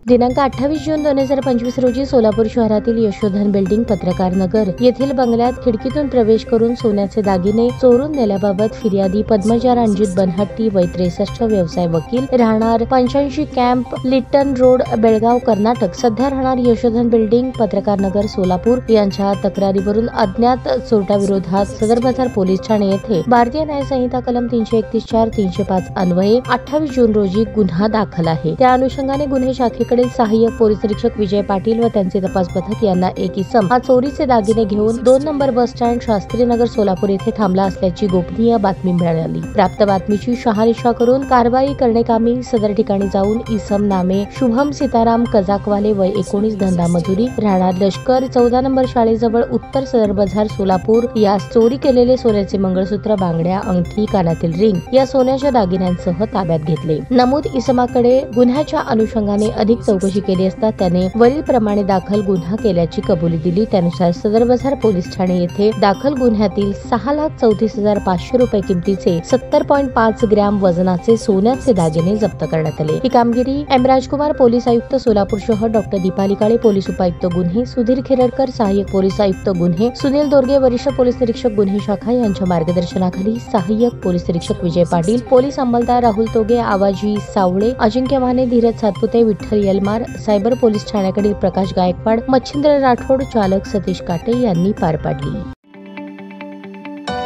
दिनांक 28 जून 2025 रोजी सोलापूर शहरातील यशोधन बिल्डिंग पत्रकार नगर येथील बंगल्यात खिडकीतून प्रवेश करून सोन्याचे दागिने चोरून नेल्याबाबत फिर्यादी पद्मजा रणजित बनहट्टी वय 63 व्यवसाय वकील राहणार 85 camp Lytton road Belgaum Karnataka सध्या राहणार यशोधन बिल्डिंग पत्रकार नगर सोलापूर यांच्या तक्रारीवरून अज्ञात चोरट्याविरोधात सदर बाजार पोलीस ठाणे येथे भारतीय न्याय संहिता कलम 331-4 305 अन्वये 28 जून रोजी गुन्हा दाखल आहे। त्या अनुषंगाने गुन्हे शाखेकडे सहाय्यक पोलीस निरीक्षक विजय पाटील व त्यांचे तपास पथक यांना एक इसम हा चोरीचे दागिने घेऊन 2 number bus stand Shastrinagar Solapur येथे थांबला असल्याची गोपनीय बातमी मिळाली। प्राप्त बातमीची शहानिशा करून कारवाई करण्याकामी सदर ठिकाणी जाऊन इसम नामे शुभम सीताराम कजाकवाले वय 19 धंदा मजुरी राहणार लष्कर 14 नंबर शाळेजवळ उत्तर सदर बाजार सोलापूर यास चोरी केलेले सोन्याचे मंगळसूत्र बांगड्या अंगठी कानातील रिंग या सोन्याच्या दागिन्यांसह ताब्यात घेतले। नमूद इसमाकडे गुन्ह्याच्या अनुषंगाने अधिक चौकशी केली असता त्याने वरील प्रमाणे दाखल गुन्हा केल्याची कबुली दिली। त्यानुसार सदर बाजार पोलीस ठाणे येथे दाखल गुन्ह्यातील 6,34,500 रुपये किमतीचे 70.5 ग्रॅम वजनाचे सोन्याचे दागिने जप्त करण्यात आले। ही कामगिरी एम राजकुमार पोलीस आयुक्त सोलापूर शहर डॉक्टर दीपाली काळे पोलीस उपायुक्त गुन्हे सुधीर खिरडकर सहाय्यक पोलीस आयुक्त गुन्हे सुनील दोरगे वरिष्ठ पोलीस निरीक्षक गुन्हे शाखा यांच्या मार्गदर्शनाखाली सहाय्यक पोलीस निरीक्षक विजय पाटील पोलीस अंमलदार राहुल तोगे आवाजी सावळे अजिंक्य माने धीरज सातपुते विठ्ठल यलमार सायबर पोलीस ठाण्याकडील प्रकाश गायकवाड मच्छिंद्र राठोड चालक सतीश काटे यांनी पार पाडली।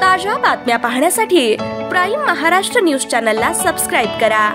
ताज्या बातम्या पाहण्यासाठी प्राईम महाराष्ट्र न्यूज चॅनलला सबस्क्राईब करा।